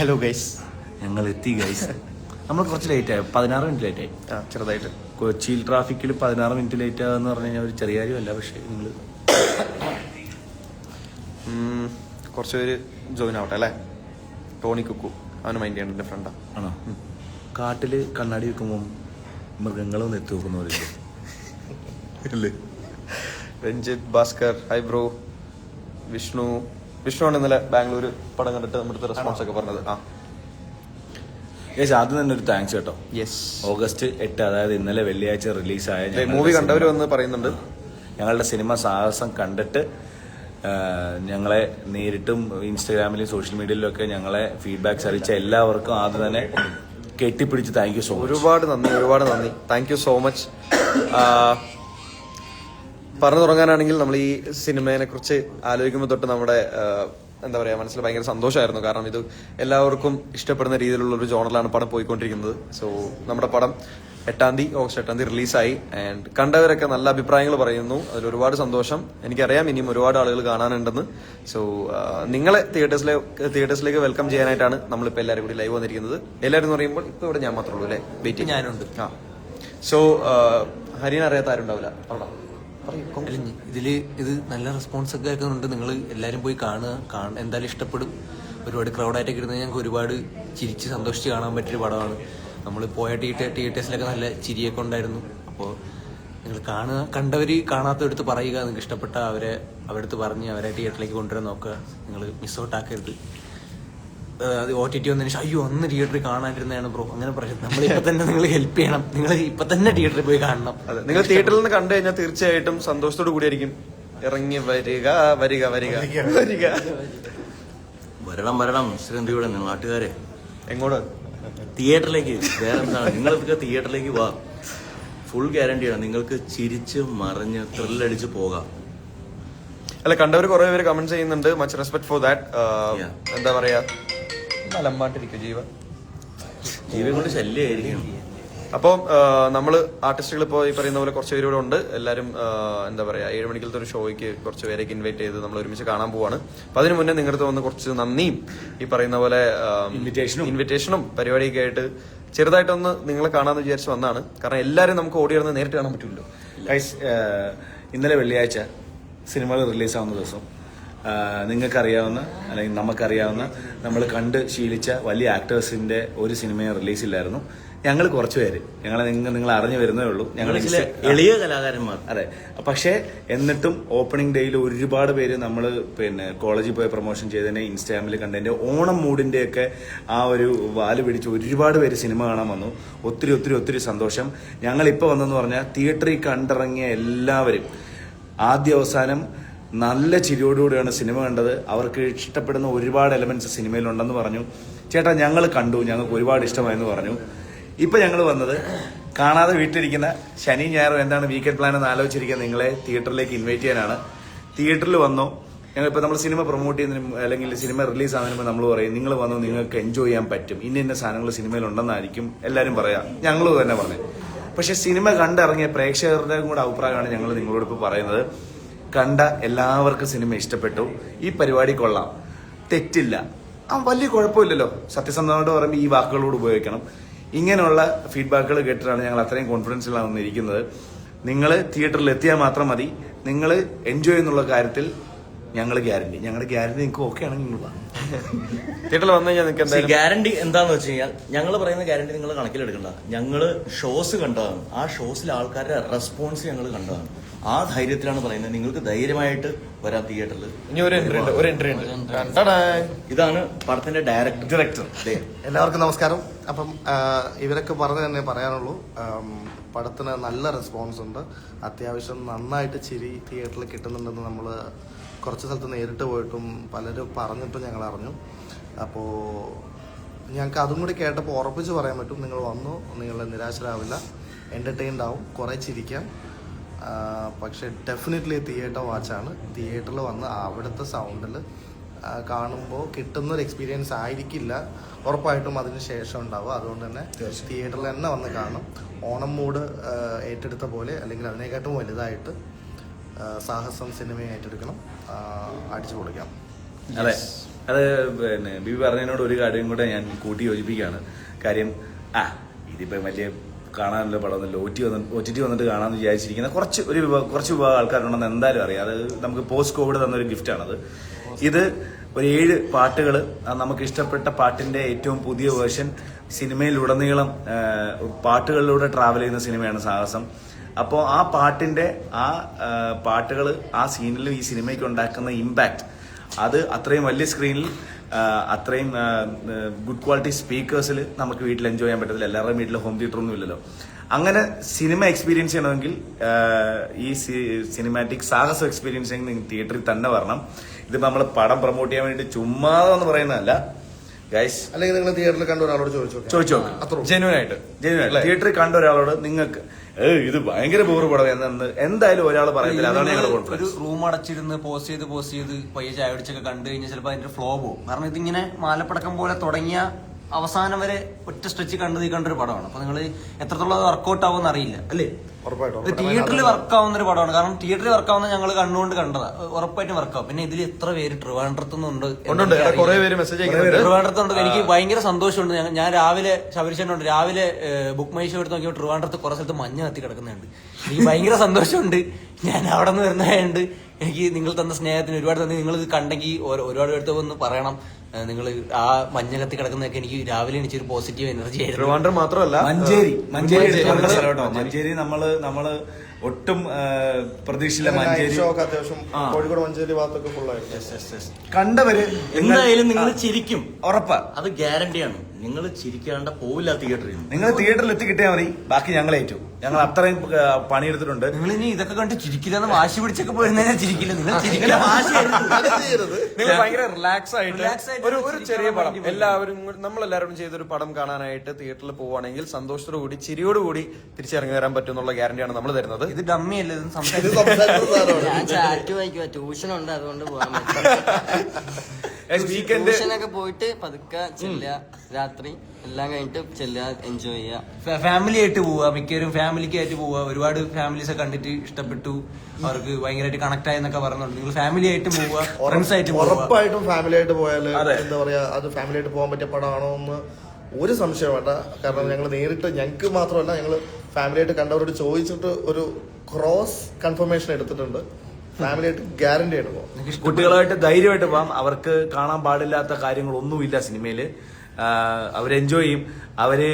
Hello guys, ഞങ്ങൾ എത്തി guys. നമ്മൾ കുറച്ച് ലേറ്റ് ആയി, 16 മിനിറ്റ് ലേറ്റ് ആയി. ചെറുതായിട്ട് കൊച്ചിയിൽ ട്രാഫിക്കിൽ 16 മിനിറ്റ് ലേറ്റ് ആകുന്ന പറഞ്ഞു കഴിഞ്ഞാൽ ഒരു ചെറിയ കാര്യമല്ല. പക്ഷേ നിങ്ങൾ കുറച്ച് പേര് ജോയിൻ ആവട്ടെ അല്ലേ. ടോണി കുക്കു അവന് മൈൻഡ് ചെയ്യണ്ട, എൻ്റെ ഫ്രണ്ടാ. ആണോ? കാട്ടിൽ കണ്ണാടി വെക്കുമ്പോൾ മൃഗങ്ങളൊന്നും എത്തി നോക്കുന്നവരില്ലേ? അല്ലേ? രഞ്ജിത്ത്, ഭാസ്കർ, ഹൈ ബ്രോ, വിഷ്ണു ആണ് ഇന്നലെ ബാംഗ്ലൂർ പടം കണ്ടിട്ട് നമ്മുടെ റെസ്പോൺസ് ഒക്കെ പറഞ്ഞത്. ആദ്യം തന്നെ ഒരു താങ്ക്സ് കേട്ടോ. യെസ്, ഓഗസ്റ്റ് 8, അതായത് ഇന്നലെ വെള്ളിയാഴ്ച റിലീസായ മൂവി കണ്ടവർ വന്ന് പറയുന്നുണ്ട്. ഞങ്ങളുടെ സിനിമ സാഹസം കണ്ടിട്ട് ഞങ്ങളെ നേരിട്ടും ഇൻസ്റ്റാഗ്രാമിലും സോഷ്യൽ മീഡിയയിലും ഒക്കെ ഞങ്ങളെ ഫീഡ്ബാക്ക്സ് അറിയിച്ച എല്ലാവർക്കും ആദ്യം തന്നെ കെട്ടിപ്പിടിച്ച് താങ്ക് യു സോ മച്ച്. ഒരുപാട് നന്ദി. Thank you so much. പറഞ്ഞു തുടങ്ങാനാണെങ്കിൽ നമ്മൾ ഈ സിനിമയെ കുറിച്ച് ആലോചിക്കുമ്പോൾ തൊട്ട് നമ്മുടെ എന്താ പറയുക, മനസ്സിൽ ഭയങ്കര സന്തോഷമായിരുന്നു. കാരണം ഇത് എല്ലാവർക്കും ഇഷ്ടപ്പെടുന്ന രീതിയിലുള്ള ഒരു ജോണറിലാണ് പടം പോയിക്കൊണ്ടിരിക്കുന്നത്. സോ നമ്മുടെ പടം ഓഗസ്റ്റ് 8 റിലീസായി. ആൻഡ് കണ്ടവരൊക്കെ നല്ല അഭിപ്രായങ്ങൾ പറയുന്നു. അതിൽ ഒരുപാട് സന്തോഷം. എനിക്കറിയാം ഇനിയും ഒരുപാട് ആളുകൾ കാണാനുണ്ടെന്ന്. സോ നിങ്ങളെ തിയേറ്റേഴ്സിലേക്ക് വെൽക്കം ചെയ്യാനായിട്ടാണ് നമ്മളിപ്പോൾ എല്ലാവരും കൂടി ലൈവ് വന്നിരിക്കുന്നത്. എല്ലാവരും എന്ന് പറയുമ്പോൾ ഇപ്പോൾ ഇവിടെ ഞാൻ മാത്രമേ ഉള്ളൂ അല്ലേ? വെയിറ്റ് ഞാനുണ്ട്. സോ ഹരിയൻ അറിയാത്ത ആരുണ്ടാവില്ല അവിടെ. ഇത് നല്ല റെസ്പോൺസ് ഒക്കെ ആക്കുന്നുണ്ട്. നിങ്ങൾ എല്ലാവരും പോയി കാണുക. എന്തായാലും ഇഷ്ടപ്പെടും. ഒരുപാട് ക്രൗഡായിട്ടൊക്കെ ഇരുന്ന് ഞങ്ങൾക്ക് ഒരുപാട് ചിരിച്ച് സന്തോഷിച്ച് കാണാൻ പറ്റിയൊരു പടമാണ്. നമ്മൾ പോയ തിയേറ്റേഴ്സിലൊക്കെ നല്ല ചിരിയൊക്കെ ഉണ്ടായിരുന്നു. അപ്പോൾ നിങ്ങൾ കണ്ടവർ കാണാത്തവരടുത്ത് പറയുക. നിങ്ങൾക്ക് ഇഷ്ടപ്പെട്ട അവരടുത്ത് പറഞ്ഞ് അവരെ തിയേറ്ററിലേക്ക് കൊണ്ടുവരാൻ നോക്കുക. നിങ്ങൾ മിസ് ഔട്ട് ആക്കരുത്. അത് OTT വന്നതിന് ശേഷം അന്ന് തിയേറ്ററിൽ കാണാനിരുന്നതാണ് ബ്രോ അങ്ങനെ പറയുന്നത്. നമ്മളിപ്പോൾ തന്നെ നിങ്ങൾ ഹെൽപ്പ് ചെയ്യണം. നിങ്ങൾ ഇപ്പം തന്നെ തിയേറ്ററിൽ പോയി കാണണം. അതെ, നിങ്ങൾ തിയേറ്ററിൽ നിന്ന് കണ്ടു കഴിഞ്ഞാൽ തീർച്ചയായിട്ടും സന്തോഷത്തോടു കൂടിയായിരിക്കും ഇറങ്ങി വരിക. വരണം ശ്രീന്തിയുടെ നാട്ടുകാരെ. എങ്ങോട്ട്? തിയേറ്ററിലേക്ക്. വേറെ എന്താണ്, നിങ്ങളൊക്കെ തിയേറ്ററിലേക്ക് വാ. ഫുൾ ഗ്യാരണ്ടിയാണ്. നിങ്ങൾക്ക് ചിരിച്ച് മറിഞ്ഞ് ത്രില്ലടിച്ച് പോകാം. അല്ല, കണ്ടവർ കുറെ പേര് കമന്റ് ചെയ്യുന്നുണ്ട്. Much respect for that. എന്താ പറയാ, അലമ്പാട്ടിരിക്കും ജീവൻ കൊണ്ട് ശല്യമായിരിക്കും. അപ്പോൾ നമ്മള് ആർട്ടിസ്റ്റുകൾ ഇപ്പോൾ ഈ പറയുന്ന പോലെ കുറച്ച് പേരും ഉണ്ട്. എല്ലാവരും എന്താ പറയാ 7 മണിക്കലത്തെ ഒരു ഷോയ്ക്ക് കുറച്ച് പേരേക്ക് ഇൻവൈറ്റ് ചെയ്ത് നമ്മൾ ഒരുമിച്ച് കാണാൻ പോവാണ്. അപ്പൊ അതിന് മുന്നേ നിങ്ങളുടെ വന്ന് കുറച്ച് നന്ദിയും ഈ പറയുന്ന പോലെ ഇൻവിറ്റേഷനും പരിപാടിയൊക്കെ ആയിട്ട് ചെറുതായിട്ടൊന്ന് നിങ്ങളെ കാണാമെന്ന് വിചാരിച്ച് വന്നാണ്. കാരണം എല്ലാവരും നമുക്ക് ഓടി നടന്ന് നേരിട്ട് കാണാൻ പറ്റില്ലല്ലോ. ഇന്നലെ വെള്ളിയാഴ്ച സിനിമകൾ റിലീസാവുന്ന ദിവസം നിങ്ങൾക്കറിയാവുന്ന അല്ലെങ്കിൽ നമുക്കറിയാവുന്ന നമ്മൾ കണ്ട് ശീലിച്ച വലിയ ആക്ടേഴ്സിന്റെ ഒരു സിനിമയും റിലീസില്ലായിരുന്നു. ഞങ്ങൾ കുറച്ച് പേര്, നിങ്ങൾ അറിഞ്ഞു വരുന്നേ ഉള്ളൂ. ഞങ്ങൾ എളിയ കലാകാരന്മാർ. അതെ. പക്ഷേ എന്നിട്ടും ഓപ്പണിംഗ് ഡേയിൽ ഒരുപാട് പേര് നമ്മൾ കോളേജിൽ പോയി പ്രൊമോഷൻ ചെയ്തതിനെ ഇൻസ്റ്റാഗ്രാമിൽ കണ്ടതിന്റെ ഓണം മൂഡിന്റെ ഒക്കെ ആ ഒരു വാല് പിടിച്ച് ഒരുപാട് പേര് സിനിമ കാണാൻ വന്നു. ഒത്തിരി സന്തോഷം. ഞങ്ങൾ ഇപ്പോൾ വന്നെന്ന് പറഞ്ഞാൽ തിയേറ്ററിൽ കണ്ടിറങ്ങിയ എല്ലാവരും ആദ്യ അവസാനം നല്ല ചിരിയോടുകൂടിയാണ് സിനിമ കണ്ടത്. അവർക്ക് ഇഷ്ടപ്പെടുന്ന ഒരുപാട് എലമെന്റ്സ് സിനിമയിലുണ്ടെന്ന് പറഞ്ഞു. ചേട്ടാ ഞങ്ങൾ കണ്ടു, ഞങ്ങൾക്ക് ഒരുപാട് ഇഷ്ടമായെന്ന് പറഞ്ഞു. ഇപ്പൊ ഞങ്ങൾ വന്നത് കാണാതെ വീട്ടിലിരിക്കുന്ന ശനി ഞായറും എന്താണ് വീക്കെൻഡ് പ്ലാൻ എന്ന് ആലോചിച്ചിരിക്കുന്ന നിങ്ങളെ തിയേറ്ററിലേക്ക് ഇൻവൈറ്റ് ചെയ്യാനാണ്. തിയേറ്ററിൽ വന്നോ. ഞങ്ങളിപ്പോൾ നമ്മൾ സിനിമ പ്രൊമോട്ട് ചെയ്യുന്നതിനും അല്ലെങ്കിൽ സിനിമ റിലീസ് ആകുന്നതിന് നമ്മൾ പറയും നിങ്ങൾ വന്നോ, നിങ്ങൾക്ക് എൻജോയ് ചെയ്യാൻ പറ്റും, ഇന്ന സാധനങ്ങൾ സിനിമയിലുണ്ടെന്നായിരിക്കും എല്ലാവരും പറയാം. ഞങ്ങളും തന്നെ പറഞ്ഞു. പക്ഷെ സിനിമ കണ്ടിറങ്ങിയ പ്രേക്ഷകരുടെ കൂടെ അഭിപ്രായമാണ് ഞങ്ങൾ നിങ്ങളോട് ഇപ്പോൾ പറയുന്നത്. കണ്ട എല്ലാവർക്കും സിനിമ ഇഷ്ടപ്പെട്ടു. ഈ പരിപാടി കൊള്ളാം, തെറ്റില്ല, വലിയ കുഴപ്പമില്ലല്ലോ. സത്യസന്ധമായിട്ട് പറയുമ്പോൾ ഈ വാക്കുകളോട് ഉപയോഗിക്കണം. ഇങ്ങനെയുള്ള ഫീഡ്ബാക്കുകൾ കേട്ടിട്ടാണ് ഞങ്ങൾ അത്രയും കോൺഫിഡൻസിലാണ് വന്നിരിക്കുന്നത്. നിങ്ങൾ തിയേറ്ററിൽ എത്തിയാൽ മാത്രം മതി. നിങ്ങൾ എൻജോയ് എന്നുള്ള കാര്യത്തിൽ ഞങ്ങളുടെ ഗ്യാരണ്ടി നിങ്ങൾക്ക് ഓക്കെ ആണെങ്കിൽ നിങ്ങൾ തിയേറ്ററിൽ വന്നു കഴിഞ്ഞാൽ നിങ്ങൾക്ക് ഗ്യാരണ്ടി എന്താന്ന് വെച്ച് കഴിഞ്ഞാൽ ഞങ്ങൾ പറയുന്ന ഗ്യാരണ്ടി നിങ്ങൾ കണക്കിലെടുക്കണ്ട. ഞങ്ങൾ ഷോസ് കണ്ടതാണ്. ആ ഷോസിൽ ആൾക്കാരുടെ റെസ്പോൺസ് ഞങ്ങൾ കണ്ടതാണ്. ആ ധൈര്യത്തിലാണ് പറയുന്നത്. നിങ്ങൾക്ക് ധൈര്യമായിട്ട് വരാം തിയേറ്ററിൽ. ഇനി ഒരു എൻട്രി ഉണ്ട്. ഇതാണ് പടത്തിന്റെ ഡയറക്ടർ. എല്ലാവർക്കും നമസ്കാരം. അപ്പം ഇവരൊക്കെ പറഞ്ഞു തന്നെ പറയാനുള്ളൂ. പടത്തിന് നല്ല റെസ്പോൺസ് ഉണ്ട്. അത്യാവശ്യം നന്നായിട്ട് ചിരി തിയേറ്ററിൽ കിട്ടുന്നുണ്ടെന്ന് നമ്മൾ കുറച്ച് സ്ഥലത്ത് നേരിട്ട് പോയിട്ടും പലരും പറഞ്ഞിട്ടും ഞങ്ങൾ അറിഞ്ഞു. അപ്പോൾ ഞങ്ങൾക്ക് അതും കൂടി കേട്ടപ്പോൾ ഉറപ്പിച്ച് പറയാൻ പറ്റും, നിങ്ങൾ വന്നു, നിങ്ങൾ നിരാശരാവില്ല, എൻ്റർടൈൻഡ് ആവും, കുറേ ചിരിക്കാം. പക്ഷെ ഡെഫിനറ്റ്ലി തിയേറ്റർ വാച്ചാണ്. തിയേറ്ററിൽ വന്ന് അവിടുത്തെ സൗണ്ടിൽ കാണുമ്പോൾ കിട്ടുന്നൊരു എക്സ്പീരിയൻസ് ആയിരിക്കില്ല ഉറപ്പായിട്ടും അതിന് ശേഷം ഉണ്ടാവുക. അതുകൊണ്ട് തന്നെ തിയേറ്ററിൽ തന്നെ വന്ന് കാണും. ഓണം മൂഡ് ഏറ്റെടുത്ത പോലെ അല്ലെങ്കിൽ അതിനേക്കാട്ടും വലുതായിട്ട് സാഹസം സിനിമയെ ഏറ്റെടുക്കണം, അടിച്ചു പൊളിക്കാം. അതെ. അത് പിന്നെ ബിബി പറഞ്ഞതിനോട് ഒരു കാര്യം കൂടെ ഞാൻ കൂട്ടി യോജിപ്പിക്കുകയാണ്. കാര്യം ഇതിപ്പോൾ വലിയ കാണാനുള്ള പടമൊന്നുമില്ല, OTT വന്നിട്ട് കാണാമെന്ന് വിചാരിച്ചിരിക്കുന്ന കുറച്ച് വിഭാഗം ആൾക്കാരുണ്ടെന്ന് എന്തായാലും അറിയാം. അത് നമുക്ക് പോസ്റ്റ് കോവിഡ് തന്നൊരു ഗിഫ്റ്റാണത്. ഇത് ഒരു 7 പാട്ടുകൾ, നമുക്ക് ഇഷ്ടപ്പെട്ട പാട്ടിന്റെ ഏറ്റവും പുതിയ വേർഷൻ, സിനിമയിലുടനീളം പാട്ടുകളിലൂടെ ട്രാവൽ ചെയ്യുന്ന സിനിമയാണ് സാഹസം. അപ്പോൾ ആ പാട്ടുകൾ ആ സീനിലും ഈ സിനിമയ്ക്ക് ഉണ്ടാക്കുന്ന ഇമ്പാക്ട്, അത് അത്രയും വലിയ സ്ക്രീനിൽ അത്രയും ഗുഡ് ക്വാളിറ്റി സ്പീക്കേഴ്സിൽ നമുക്ക് വീട്ടിൽ എൻജോയ് ചെയ്യാൻ പറ്റത്തില്ല. എല്ലാവരുടെയും വീട്ടിൽ ഹോം തിയേറ്റർ ഒന്നും ഇല്ലല്ലോ. അങ്ങനെ സിനിമ എക്സ്പീരിയൻസ് ചെയ്യണമെങ്കിൽ ഈ സിനിമാറ്റിക് സാഹസം എക്സ്പീരിയൻസ് ചെയ്യണമെങ്കിൽ നിങ്ങൾ തിയേറ്ററിൽ തന്നെ വരണം. ഇതിപ്പോൾ നമ്മൾ പടം പ്രൊമോട്ട് ചെയ്യാൻ വേണ്ടി ചുമ്മാതെന്ന് പറയുന്നതല്ല ഗൈസ്. അല്ലെങ്കിൽ നിങ്ങൾ തിയേറ്ററിൽ കണ്ട ഒരാളോട് ചോദിച്ചു അത്ര ജെന്യൂനായിട്ട് തിയേറ്ററിൽ കണ്ട ഒരാളോട് നിങ്ങൾക്ക് ഇത് ഭയങ്കര ബോറ് പടം എന്ന് എന്തായാലും ഒരാൾ പറയത്തില്ല. അതാണ് ഞങ്ങളുടെ കോൺഫിഡൻസ്. ഒരു റൂം അടച്ചിരുന്ന് പോസ്റ്റ് ചെയ്ത് പയ്യെ ചായ അടിച്ചൊക്കെ കണ്ടു കഴിഞ്ഞാൽ ചിലപ്പോൾ അതിന്റെ ഫ്ലോ പോകും. കാരണം ഇതിങ്ങനെ മാലപ്പടക്കം പോലെ തുടങ്ങിയ അവസാനം വരെ ഒറ്റ സ്ട്രെച്ച് കണ്ടൊരു പടമാണ്. അപ്പൊ നിങ്ങൾ എത്രത്തോളം അത് വർക്കൗട്ട് ആവുമെന്ന് അറിയില്ല അല്ലേ? ഉറപ്പായിട്ടും തിയേറ്ററിൽ വർക്കാവുന്ന ഒരു പടമാണ്. കാരണം തിയേറ്ററിൽ വർക്കാവുന്ന ഞങ്ങൾ കണ്ണുകൊണ്ട് കണ്ടതാ, ഉറപ്പായിട്ടും വർക്കാവും. പിന്നെ ഇതിൽ എത്ര പേര് ട്രിവാൻഡ്രത്തുനിന്നുണ്ട്, ട്രിവാൻഡ്രത്തുണ്ട്. എനിക്ക് ഭയങ്കര സന്തോഷമുണ്ട്. ഞാൻ രാവിലെ ശബരിച്ചേട്ടനുണ്ട്, രാവിലെ ബുക്ക് മൈ ഷോ എടുത്ത് നോക്കിയപ്പോൾ ട്രിവാൻഡ്രത്ത് കുറെ സ്ഥലത്ത് മഞ്ഞ് കത്തി കിടക്കുന്നുണ്ട്. എനിക്ക് ഭയങ്കര സന്തോഷമുണ്ട്. ഞാൻ അവിടെ നിന്ന് വരുന്നതായതുകൊണ്ട് എനിക്ക് നിങ്ങൾ തന്ന സ്നേഹത്തിന് ഒരുപാട് നന്ദി. നിങ്ങൾ ഇത് കണ്ടെങ്കിൽ ഒരുപാട് പേർക്ക് ഒന്ന് പറയണം. നിങ്ങൾ ആ മഞ്ഞ കത്തി കിടക്കുന്നതൊക്കെ എനിക്ക് രാവിലെ എനിക്കൊരു പോസിറ്റീവ് എനർജി ആയിരുന്നു. ട്രിവാൻഡ്രം മാത്രമല്ല, മഞ്ചേരി നമ്മള് ഒട്ടും പ്രതീക്ഷയില്ല. മഞ്ചേരി അത്യാവശ്യം കോഴിക്കോട് മഞ്ചേരി ഭാഗത്തൊക്കെ ഫുള്ളായിരുന്നു. കണ്ടവര് എന്തായാലും നിങ്ങൾ ചിരിക്കും, ഉറപ്പാ, അത് ഗ്യാരണ്ടിയാണ്. നിങ്ങൾ ചിരിക്കാണ്ട് പോവില്ല തിയേറ്ററിൽ. നിങ്ങൾ തിയേറ്ററിൽ എത്തി കിട്ടിയാൽ മതി, ബാക്കി ഞങ്ങൾ ഏറ്റു. ഞങ്ങൾ അത്രയും പണിയെടുത്തിട്ടുണ്ട്. നിങ്ങൾ ഇനി ഇതൊക്കെ കണ്ട് ചിരിക്കില്ലെന്ന് വാശി പിടിച്ചൊക്കെ പോയിരുന്നതിനാൽ ചിരിക്കില്ല. നിങ്ങൾ നിങ്ങൾ ഭയങ്കര റിലാക്സ് ആയിട്ട് ഒരു ചെറിയ പടം നമ്മളെല്ലാവരും ചെയ്തൊരു പടം കാണാനായിട്ട് തിയേറ്ററിൽ പോവുകയാണെങ്കിൽ സന്തോഷത്തോടു കൂടി ചിരിയോടുകൂടി തിരിച്ചിറങ്ങി വരാൻ പറ്റും എന്നുള്ള ഗ്യാരണ്ടിയാണ് നമ്മൾ തരുന്നത്. ഇത് ഡമ്മി അല്ലേ? ഞാൻ ചാറ്റ് വായിക്കുക, ട്യൂഷൻ ഉണ്ട്, അതുകൊണ്ട് പോകാൻ ട്യൂഷനൊക്കെ പോയിട്ട് പതുക്കെ ചെല്ലുക, രാത്രി എല്ലാം കഴിഞ്ഞിട്ട് ചെല്ലുക, എൻജോയ് ചെയ്യുക. ഫാമിലി ആയിട്ട് പോവുക, മിക്കവരും ഫാമിലിക്ക് ആയിട്ട് പോവുക. ഒരുപാട് ഫാമിലീസ് കണ്ടിട്ട് ഇഷ്ടപ്പെട്ടു, അവർക്ക് ഭയങ്കരമായിട്ട് കണക്ട് ആയെന്നൊക്കെ പറയുന്നുണ്ട്. നിങ്ങൾ ഫാമിലി ആയിട്ട് പോവുക, ഫ്രണ്ട്സ് ആയിട്ട് പോവുക. ഉറപ്പായിട്ടും ഫാമിലി ആയിട്ട് പോയാല് എന്താ പറയാ, അത് ഫാമിലി ആയിട്ട് പോകാൻ പറ്റിയ പടമാണോ എന്ന് ഒരു സംശയം വേണ്ട. കാരണം ഞങ്ങൾ നേരിട്ട്, ഞങ്ങൾക്ക് മാത്രമല്ല, ഞങ്ങൾ ഫാമിലി ആയിട്ട് കണ്ടവരോട് ചോദിച്ചിട്ട് ഒരു ക്രോസ് കൺഫർമേഷൻ എടുത്തിട്ടുണ്ട്. ഫാമിലി ആയിട്ട് ഗ്യാരണ്ടി ആയിട്ട് പോകാം, കുട്ടികളായിട്ട് ധൈര്യമായിട്ട് പോകാം. അവർക്ക് കാണാൻ പാടില്ലാത്ത കാര്യങ്ങളൊന്നുമില്ല സിനിമയില്. അവർ എൻജോയ് ചെയ്യും. അവര്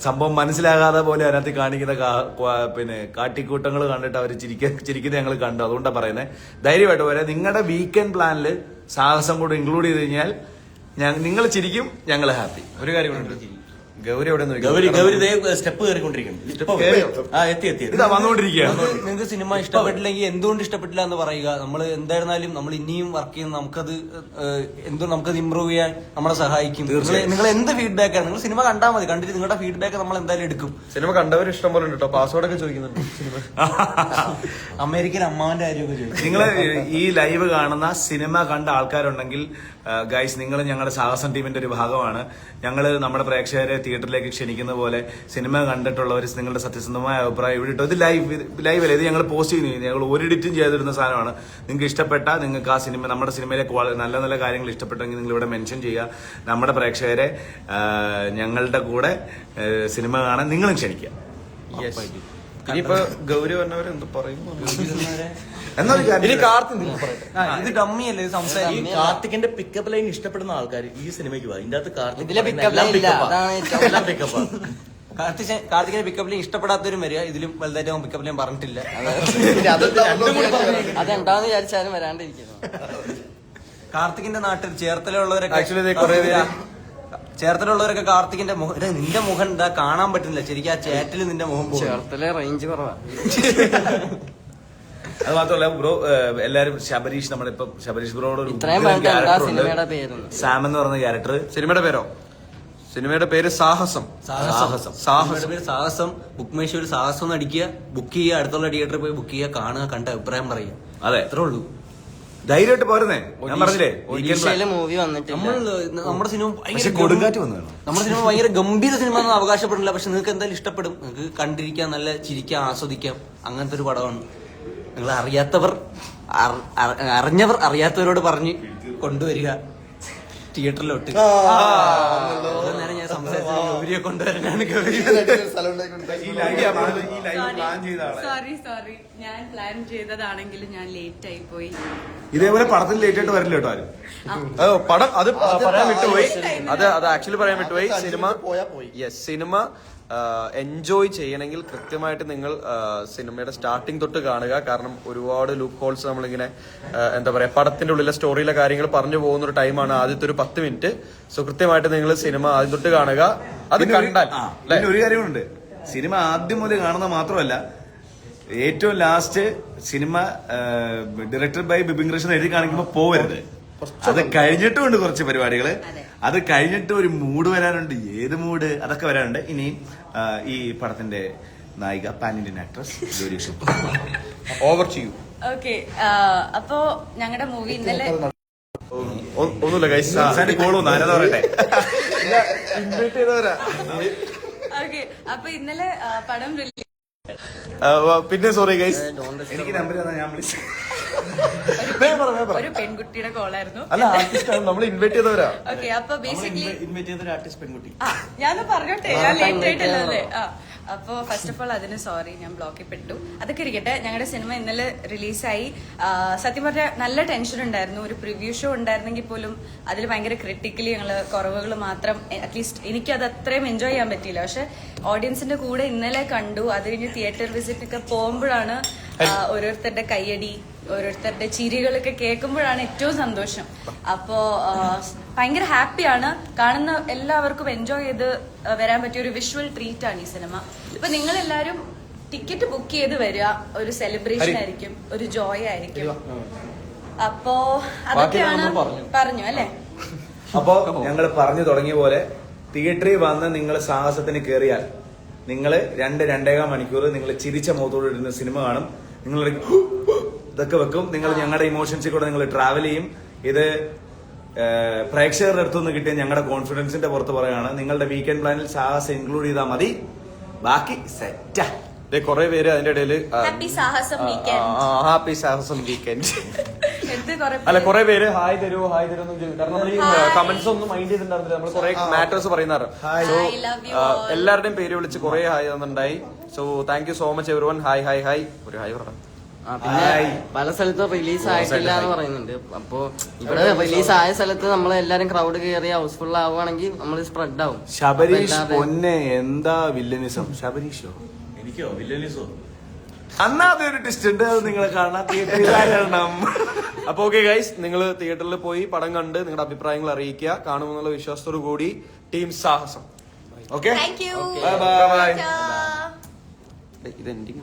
സംഭവം മനസ്സിലാകാതെ പോലെ അതിനകത്ത് കാണിക്കുന്ന പിന്നെ കാട്ടിക്കൂട്ടങ്ങൾ കണ്ടിട്ട് അവർ ചിരിക്കുന്നത് ഞങ്ങൾ കണ്ടു. അതുകൊണ്ടാണ് പറയുന്നത്, ധൈര്യമായിട്ട് പോരാ. നിങ്ങളുടെ വീക്കെൻഡ് പ്ലാനിൽ സാഹസം കൂടെ ഇൻക്ലൂഡ് ചെയ്ത് കഴിഞ്ഞാൽ നിങ്ങൾ ചിരിക്കും, ഞങ്ങൾ ഹാപ്പി. ഒരു കാര്യം കൂടെ, ഗൗരി എവിടെ ഗൗരി സ്റ്റെപ്പ് കയറിക്കൊണ്ടിരിക്കുന്നു. ഇതാ വന്നുകൊണ്ടിരിക്കുകയാണ്. നിങ്ങൾക്ക് സിനിമ ഇഷ്ടപ്പെട്ടില്ലെങ്കിൽ എന്തുകൊണ്ട് ഇഷ്ടപ്പെട്ടില്ല എന്ന് പറയുക. നമ്മൾ എന്തായിരുന്നാലും നമ്മൾ ഇനിയും വർക്ക് ചെയ്യുന്ന നമുക്കത് ഇമ്പ്രൂവ് ചെയ്യാൻ നമ്മളെ സഹായിക്കും. നിങ്ങൾ എന്ത് ഫീഡ്ബാക്ക് ആണ്, നിങ്ങൾ സിനിമ കണ്ടാൽ മതി. കണ്ടിട്ട് നിങ്ങളുടെ ഫീഡ്ബാക്ക് നമ്മൾ എന്തായാലും എടുക്കും. സിനിമ കണ്ടവർ ഇഷ്ടം പോലെ ഉണ്ട് കേട്ടോ. പാസ്വേഡൊക്കെ ചോദിക്കുന്നുണ്ട് സിനിമ. അമേരിക്കൻ അമ്മാവന്റെ കാര്യമൊക്കെ ചോദിക്കും. നിങ്ങൾ ഈ ലൈവ് കാണുന്ന സിനിമ കണ്ട ആൾക്കാരുണ്ടെങ്കിൽ ഗൈസ്, നിങ്ങൾ ഞങ്ങളുടെ സാഹസം ടീമിന്റെ ഒരു ഭാഗമാണ്. ഞങ്ങൾ നമ്മുടെ പ്രേക്ഷകരെ തിയേറ്ററിലേക്ക് ക്ഷണിക്കുന്ന പോലെ സിനിമ കണ്ടിട്ടുള്ളവർ നിങ്ങളുടെ സത്യസന്ധമായ അഭിപ്രായം ഇവിടെ ഇട്ടോ. ഇത് ലൈവല്ല, ഇത് ഞങ്ങൾ പോസ്റ്റ് ചെയ്യുന്നു. ഞങ്ങൾ ഒരു എഡിറ്റും ചെയ്തിരുന്ന സാധനമാണ്. നിങ്ങൾക്ക് ഇഷ്ടപ്പെട്ട, നിങ്ങൾക്ക് ആ സിനിമ, നമ്മുടെ സിനിമയിലെ നല്ല നല്ല കാര്യങ്ങൾ ഇഷ്ടപ്പെട്ടെങ്കിൽ നിങ്ങൾ ഇവിടെ മെൻഷൻ ചെയ്യുക. നമ്മുടെ പ്രേക്ഷകരെ ഞങ്ങളുടെ കൂടെ സിനിമ കാണാൻ നിങ്ങളും ക്ഷണിക്കുക. ഇനിയിപ്പോ ഗൗരി പറഞ്ഞവരെന്ത് പറയുന്നു? ഇത് ഡമ്മി അല്ലേ സംസാരിക്കും. കാർത്തികിന്റെ പിക്കപ്പ് ലൈൻ ഇഷ്ടപ്പെടുന്ന ആൾക്കാർ ഈ സിനിമയ്ക്ക് പോവാ. ഇതിന്റെ അകത്ത് ഇതിലെ പിക്കപ്പ് ലൈൻ ഇല്ല, അതാണ് പിക്കപ്പാ. കാർത്തികിന്റെ പിക്കപ്പ് ലൈൻ ഇഷ്ടപ്പെടാത്തവരും വരിക. ഇതിലും വലുതായിട്ട് അവൻ പിക്കപ്പ് ലൈൻ പറഞ്ഞിട്ടില്ല. അതെന്താന്ന് വിചാരിച്ചാലും വരാണ്ടിരിക്കുന്നു. കാർത്തികിന്റെ നാട്ടിൽ ചേർത്തലുള്ളവരൊക്കെ കാർത്തികിന്റെ മുഖം, നിന്റെ മുഖം എന്താ കാണാൻ പറ്റുന്നില്ല ശരിക്കും. ആ ചേറ്റിൽ നിന്റെ മുഖം ചേർത്തലെ റേഞ്ച് കുറവാ. അത് മാത്രമല്ല ബ്രോ, എല്ലാരും ശബരീഷ്, നമ്മളിപ്പോ ശബരീഷ് ബ്രോയുടെ സിനിമയുടെ പേര് സാം എന്ന് പറയുന്ന ക്യാരക്ടർ. സിനിമയുടെ പേരോ? സിനിമയുടെ പേര് സാഹസം. സാഹസം. ബുക്ക് മൈ ഷോയിൽ സാഹസം എന്ന് അടിക്കുക, ബുക്ക് ചെയ്യുക, അടുത്തുള്ള തിയേറ്ററിൽ പോയി ബുക്ക് ചെയ്യുക, കാണുക, കണ്ട അഭിപ്രായം പറയുക. അതെ, അത്രേ ഉള്ളൂ. ധൈര്യമായിട്ട് പോരുന്നേ. ഞാൻ പറഞ്ഞില്ലേ, മൂവി വന്നിട്ട് നമ്മുടെ സിനിമ കൊടുങ്കാറ്റ് വന്നു. നമ്മുടെ സിനിമ ഭയങ്കര ഗംഭീര സിനിമ എന്ന് അവകാശപ്പെടില്ല. പക്ഷെ നിങ്ങൾക്ക് എന്തായാലും ഇഷ്ടപ്പെടും. നിങ്ങൾക്ക് കണ്ടിരിക്കാം, നല്ല ചിരിക്കാം, ആസ്വദിക്കാം. അങ്ങനത്തെ ഒരു പടമാണ്. നിങ്ങൾ അറിഞ്ഞവർ അറിയാത്തവരോട് പറഞ്ഞ് കൊണ്ടുവരിക. തിയേറ്ററിലോട്ട് നേരം ഞാൻ സംസാരിച്ചത് ഗൗരിയെ കൊണ്ടുവരാനാണ് ഗൗരി ഈ ലൈവ് പ്ലാൻ ചെയ്ത ആളെ സോറി ഞാൻ പ്ലാൻ ചെയ്തതാണെങ്കിലും ഞാൻ ലേറ്റ് ആയി പോയി. ഇതേപോലെ പടത്തിൽ ലേറ്റ് ആയിട്ട് വരില്ല കേട്ടോ ആരും. പടം അത് പറയാൻ വിട്ടുപോയി. അത് ആക്ച്വലി പറയാൻ വിട്ടുപോയി. സിനിമ എൻജോയ് ചെയ്യണമെങ്കിൽ കൃത്യമായിട്ട് നിങ്ങൾ സിനിമയുടെ സ്റ്റാർട്ടിങ് തൊട്ട് കാണുക. കാരണം ഒരുപാട് ലൂപ്പ് ഹോൾസ് നമ്മളിങ്ങനെ എന്താ പറയാ പടത്തിന്റെ ഉള്ളിലെ സ്റ്റോറിയിലെ കാര്യങ്ങൾ പറഞ്ഞു പോകുന്ന ഒരു ടൈമാണ് ആദ്യത്തെ ഒരു 10 മിനിറ്റ്. സോ കൃത്യമായിട്ട് നിങ്ങൾ സിനിമ ആദ്യം തൊട്ട് കാണുക. അത് കണ്ടാൽ പിന്നെ ഒരു കാര്യമുണ്ട്, സിനിമ ആദ്യം മുതൽ കാണുന്നത് മാത്രമല്ല ഏറ്റവും last cinema director by Bipin Krishnan എഴുതി കാണിക്കുമ്പോ പോവരുത്. അത് കഴിഞ്ഞിട്ടുമുണ്ട് കുറച്ച് പരിപാടികള്. അത് കഴിഞ്ഞിട്ട് ഒരു മൂഡ് വരാനുണ്ട്. ഏത് മൂഡ് അതൊക്കെ വരാനുണ്ട്. ഇനിയും ഈ പടത്തിന്റെ നായിക pan Indian actress Gauri over ചെയ്യൂ. ഓക്കെ, അപ്പോ ഞങ്ങളുടെ മൂവി ഇന്നലെ ഒന്നുമില്ല ഗൈസ്, ആരെന്ന് പറയട്ടെ. ഓക്കെ, അപ്പൊ ഇന്നലെ പടം റിലീസ് പിന്നെ സോറി ഗൈസ്, എനിക്ക് നമ്പർ തന്നാ ഞാൻ വിളിച്ചു. ഒരു പെൺകുട്ടിയുടെ കോളായിരുന്നു. അല്ല ആർട്ടിസ്റ്റ് നമ്മൾ ഇൻവൈറ്റ് ചെയ്തവരാ. ഓക്കെ, അപ്പൊ ബേസിക്കലി ഇൻവൈറ്റ് ചെയ്തൊരു ആർട്ടിസ്റ്റ് പെൺകുട്ടി. ഞാനൊന്ന് പറഞ്ഞോട്ടെ, ഞാൻ ലേറ്റ് ആയിട്ടല്ലേ. അപ്പോ ഫസ്റ്റ് ഓഫ് ഓൾ അതിന് സോറി, ഞാൻ ബ്ലോക്കിൽ പെട്ടു. അതൊക്കെ ഇരിക്കട്ടെ. ഞങ്ങളുടെ സിനിമ ഇന്നലെ റിലീസായി. സത്യം പറഞ്ഞാൽ നല്ല ടെൻഷൻ ഉണ്ടായിരുന്നു. ഒരു പ്രിവ്യൂ ഷോ ഉണ്ടായിരുന്നെങ്കിൽ പോലും അതിൽ ഭയങ്കര ക്രിട്ടിക്കലി ഞങ്ങൾ കുറവുകൾ മാത്രം, അറ്റ്ലീസ്റ്റ് എനിക്കത് അത്രയും എൻജോയ് ചെയ്യാൻ പറ്റിയില്ല. പക്ഷെ ഓഡിയൻസിന്റെ കൂടെ ഇന്നലെ കണ്ടു. അത് കഴിഞ്ഞ് തിയേറ്റർ വിസിറ്റ് ഒക്കെ പോകുമ്പോഴാണ് ഓരോരുത്തരുടെ കയ്യടി, ഓരോരുത്തരുടെ ചിരികളൊക്കെ കേൾക്കുമ്പോഴാണ് ഏറ്റവും സന്തോഷം. അപ്പോ ഭയങ്കര ഹാപ്പിയാണ്. കാണുന്ന എല്ലാവർക്കും എൻജോയ് ചെയ്ത് വരാൻ പറ്റിയ ഒരു വിഷ്വൽ ട്രീറ്റ് ആണ് ഈ സിനിമ. ഇപ്പൊ നിങ്ങൾ എല്ലാരും ടിക്കറ്റ് ബുക്ക് ചെയ്ത് വരിക. ഒരു സെലിബ്രേഷൻ ആയിരിക്കും, ഒരു ജോയ് ആയിരിക്കും. അപ്പോ അതൊക്കെയാണ് പറഞ്ഞു അല്ലേ. അപ്പോ ഞങ്ങൾ പറഞ്ഞു തുടങ്ങിയ പോലെ തിയേറ്ററിൽ വന്ന് നിങ്ങൾ സാഹസത്തിന് കയറിയാൽ നിങ്ങൾ 2-2.5 മണിക്കൂർ നിങ്ങൾ ചിരിച്ച മുഖത്തോടെ ഇരുന്ന സിനിമ കാണും. നിങ്ങൾ ഇതൊക്കെ വെക്കും. നിങ്ങൾ ഞങ്ങളുടെ ഇമോഷൻസിൽ കൂടെ നിങ്ങൾ ട്രാവൽ ചെയ്യും. ഇത് പ്രേക്ഷകരുടെ അടുത്തുനിന്ന് കിട്ടിയ ഞങ്ങളുടെ കോൺഫിഡൻസിന്റെ പുറത്ത് പറയാണ്. നിങ്ങളുടെ വീക്കെൻഡ് പ്ലാനിൽ സാഹസം ഇൻക്ലൂഡ് ചെയ്താൽ മതി, ബാക്കി സെറ്റാ. കുറെ പേര് അതിന്റെ ഇടയിൽ ഹാപ്പി സാഹസം വീക്കെൻഡ്, ഹാപ്പി സാഹസം വീക്കെൻഡ് എന്ത് അല്ല കുറെ പേര് ഹായ് തരൂ എന്ന് ചോദിക്കും. കാരണം നമ്മൾ ഈ കമന്റ്സ് ഒന്നും മൈൻഡ് ചെയ്തിട്ടുണ്ടായിരുന്നില്ല. നമ്മൾ കുറെ മാറ്റേഴ്സ് പറയുന്നാറ്. സോ എല്ലാവരുടെയും പേര് വിളിച്ച് കുറെ ഹായ് തന്നിട്ടുണ്ടായി. So thank you so much everyone. Hi hi hi ഒരു ഹായ് പറഞ്ഞു. പിന്നെ പല സ്ഥലത്തും റിലീസ് ആയിട്ടില്ല എന്ന് പറയുന്നുണ്ട്. അപ്പൊ ഇവിടെ റിലീസ് ആയ സ്ഥലത്ത് നമ്മൾ എല്ലാരും ക്രൗഡ് കയറി ഹൗസ്ഫുൾ ആവുകയാണെങ്കിൽ നമ്മൾ സ്പ്രെഡ് ആവും. ശബരീഷ് പൊന്നെ എന്താ വില്ലനിസം. ശബരീഷോ എനിക്കോ വില്ലനീസോ അന്നാതെ ഒരു ടെസ്റ്റ് ഉണ്ട്. അത് നിങ്ങളെ കാണാൻ തിയേറ്ററിൽ കാണണം. അപ്പൊ ഓക്കെ ഗൈസ്, നിങ്ങൾ തിയേറ്ററിൽ പോയി പടം കണ്ട് നിങ്ങളുടെ അഭിപ്രായങ്ങൾ അറിയിക്കുക. കാണുമെന്നുള്ള വിശ്വാസത്തോടു കൂടി ടീം സാഹസം. Okay, thank you. Bye bye. Ta. ഇത് എൻഡിങ്